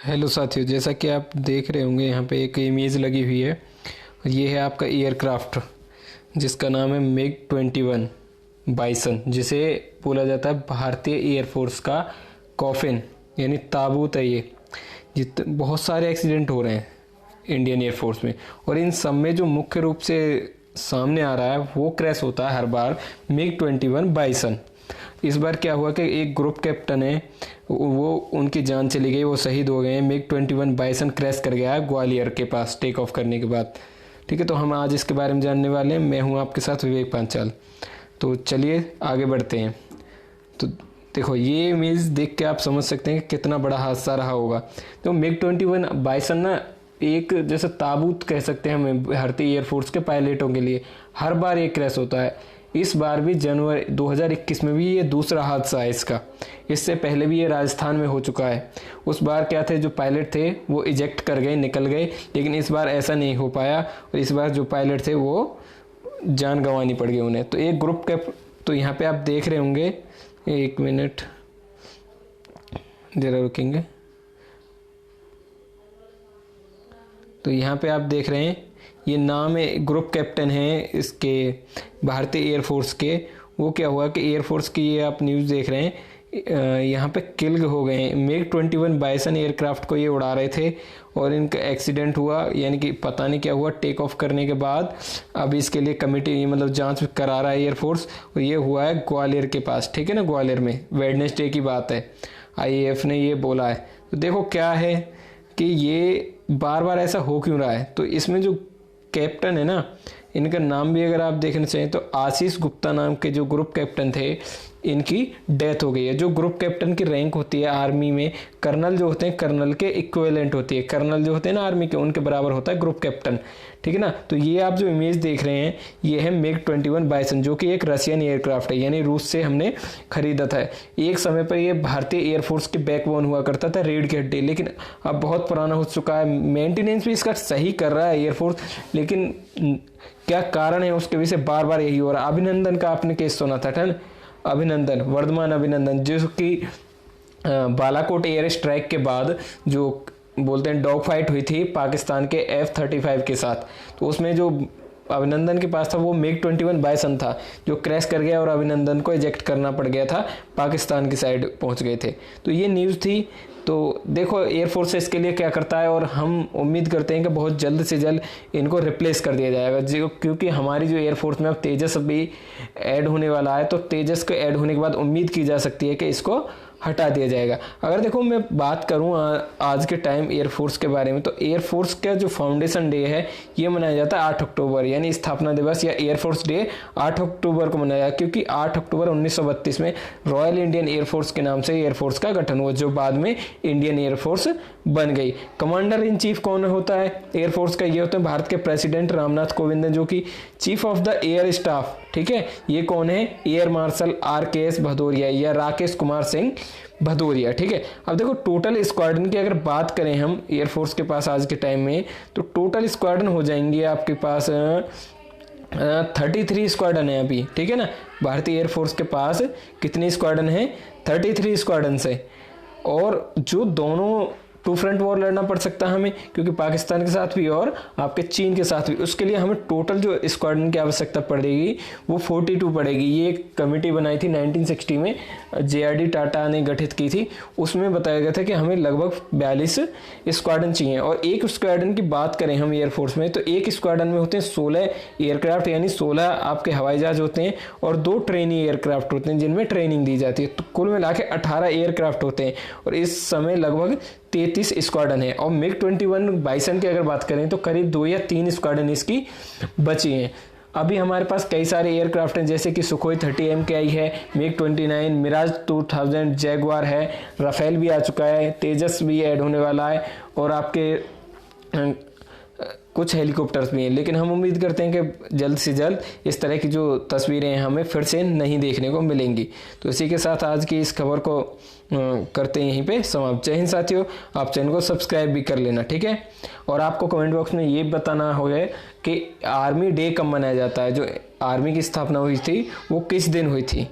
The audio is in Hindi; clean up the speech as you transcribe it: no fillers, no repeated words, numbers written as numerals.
हेलो साथियों, जैसा कि आप देख रहे होंगे यहाँ पे एक इमेज लगी हुई है। ये है आपका एयरक्राफ्ट जिसका नाम है MiG-21 बाइसन, जिसे बोला जाता है भारतीय एयरफोर्स का कॉफिन यानी ताबूत है। ये बहुत सारे एक्सीडेंट हो रहे हैं इंडियन एयरफोर्स में, और इन सब में जो मुख्य रूप से सामने आ रहा है वो क्रैश होता है हर बार MiG-21 बाइसन। इस बार क्या हुआ कि एक ग्रुप कैप्टन है, वो उनकी जान चली गई, वो शहीद हो गए हैं। MiG-21 बाइसन क्रैश कर गया है ग्वालियर के पास टेक ऑफ करने के बाद। ठीक है, तो हम आज इसके बारे में जानने वाले हैं। मैं हूं आपके साथ विवेक पांचाल। तो चलिए आगे बढ़ते हैं। तो देखो, ये इमेज देख के आप समझ सकते हैं कि कितना बड़ा हादसा रहा होगा। तो MiG-21 बाइसन ना एक जैसे ताबूत कह सकते हैं हमें भारतीय एयरफोर्स के पायलटों के लिए। हर बार ये क्रैश होता है। इस बार भी जनवरी 2021 में भी ये दूसरा हादसा है इसका। इससे पहले भी ये राजस्थान में हो चुका है। उस बार क्या थे, जो पायलट थे वो इजेक्ट कर गए, निकल गए, लेकिन इस बार ऐसा नहीं हो पाया और इस बार जो पायलट थे वो जान गंवानी पड़ गई उन्हें। तो एक ग्रुप के, तो यहाँ पे आप देख रहे होंगे, एक मिनट जरा रुकेंगे। तो यहाँ पे आप देख रहे हैं, ये नाम है, ग्रुप कैप्टन है इसके भारतीय एयरफोर्स के। वो क्या हुआ कि एयरफोर्स की ये आप न्यूज़ देख रहे हैं, यहाँ पे किल हो गए हैं। MiG-21 बाइसन एयरक्राफ्ट को ये उड़ा रहे थे और इनका एक्सीडेंट हुआ, यानी कि पता नहीं क्या हुआ टेक ऑफ करने के बाद। अब इसके लिए कमेटी मतलब जांच करा रहा है एयरफोर्स, और ये हुआ है ग्वालियर के पास। ठीक है ना, ग्वालियर में वेडनेसडे की बात है। IAF ने ये बोला है। तो देखो क्या है कि ये बार बार ऐसा हो क्यों रहा है। तो इसमें जो कैप्टन है ना, इनका नाम भी अगर आप देखना चाहें तो आशीष गुप्ता नाम के जो ग्रुप कैप्टन थे, इनकी डेथ हो गई है। जो ग्रुप कैप्टन की रैंक होती है आर्मी में, कर्नल जो होते हैं कर्नल के इक्विवेलेंट होती है। कर्नल जो होते हैं ना आर्मी के, उनके बराबर होता है ग्रुप कैप्टन। ठीक है ना। तो ये आप जो इमेज देख रहे हैं, ये है MiG-21 बाइसन, जो कि एक रशियन एयरक्राफ्ट है, यानी रूस से हमने खरीदा था। एक समय पर ये भारतीय एयरफोर्स के बैकबोन हुआ करता था, रीढ़ की हड्डी, लेकिन अब बहुत पुराना हो चुका है। मेंटेनेंस भी इसका सही कर रहा है एयरफोर्स, लेकिन क्या कारण है उसके विषय बार बार यही हो रहा है। अभिनंदन का आपने केस सुना था ना, अभिनंदन, वर्धमान अभिनंदन, जो कि बालाकोट एयर स्ट्राइक के बाद जो बोलते हैं डॉग फाइट हुई थी पाकिस्तान के F-35 के साथ। तो उसमें जो अभिनंदन के पास था वो MiG-21 बाइसन था, जो क्रैश कर गया और अभिनंदन को इजेक्ट करना पड़ गया था, पाकिस्तान की साइड पहुंच गए थे। तो ये न्यूज़ थी। तो देखो एयरफोर्स इसके लिए क्या करता है, और हम उम्मीद करते हैं कि बहुत जल्द से जल्द इनको रिप्लेस कर दिया जाएगा, जो क्योंकि हमारी जो एयरफोर्स में अब तेजस भी ऐड होने वाला है। तो तेजस के ऐड होने के बाद उम्मीद की जा सकती है कि इसको हटा दिया जाएगा। अगर देखो मैं बात करूं आज के टाइम एयरफोर्स के बारे में, तो एयरफोर्स का जो फाउंडेशन डे है ये मनाया जाता है 8 अक्टूबर, यानी स्थापना दिवस या एयरफोर्स डे 8 अक्टूबर को मनाया, क्योंकि 8 अक्टूबर 1932 में रॉयल इंडियन एयरफोर्स के नाम से एयरफोर्स का गठन हुआ, जो बाद में इंडियन एयरफोर्स बन गई। कमांडर इन चीफ कौन होता है एयरफोर्स का? ये होते हैं भारत के प्रेसिडेंट रामनाथ कोविंद, जो कि chief of the air staff. ठीक है, ये कौन है? एयर मार्शल RKS भदौरिया या राकेश कुमार सिंह भदौरिया। ठीक है, अब देखो टोटल स्क्वाड्रन की अगर बात करें हम एयरफोर्स के पास आज के टाइम में, तो टोटल स्क्वाड्रन हो जाएंगे आपके पास 33 स्क्वाड्रन है अभी। ठीक है ना, भारतीय एयरफोर्स के पास कितनी स्क्वाड्रन है? 33 स्क्वाड्रन से। और जो दोनों टू फ्रंट वॉर लड़ना पड़ सकता है हमें, क्योंकि पाकिस्तान के साथ भी और आपके चीन के साथ भी। उसके लिए हमें टोटल जो स्क्वाड्रन की आवश्यकता पड़ेगी वो 42 पड़ेगी। ये एक कमेटी बनाई थी 1960 में, JRD टाटा ने गठित की थी। उसमें बताया गया था कि हमें लगभग 42 स्क्वाड्रन चाहिए। और एक स्क्वाड्रन की बात करें हम एयरफोर्स में, तो एक स्क्वाड्रन में होते हैं 16 एयरक्राफ्ट, यानी 16 आपके हवाई जहाज होते हैं, और 2 ट्रेनी एयरक्राफ्ट होते हैं जिनमें ट्रेनिंग दी जाती है। तो कुल मिला के 18 एयरक्राफ्ट होते हैं, और इस समय लगभग 33 स्क्वाड्रन है। और MiG-21 बाइसन की अगर बात करें तो करीब 2 या 3 स्क्वाड्रन इसकी बची हैं। अभी हमारे पास कई सारे एयरक्राफ्ट हैं, जैसे कि सुखोई 30 MKI है, MiG-29, मिराज 2000 जैगवार है, राफेल भी आ चुका है, तेजस भी ऐड होने वाला है, और आपके कुछ हेलीकॉप्टर्स भी हैं। लेकिन हम उम्मीद करते हैं कि जल्द से जल्द इस तरह की जो तस्वीरें हैं हमें फिर से नहीं देखने को मिलेंगी। तो इसी के साथ आज की इस खबर को करते हैं यहीं पे समाप्त। जय हिंद साथियों, आप चैनल को सब्सक्राइब भी कर लेना। ठीक है, और आपको कमेंट बॉक्स में ये बताना होगा कि आर्मी डे कब मनाया जाता है, जो आर्मी की स्थापना हुई थी वो किस दिन हुई थी।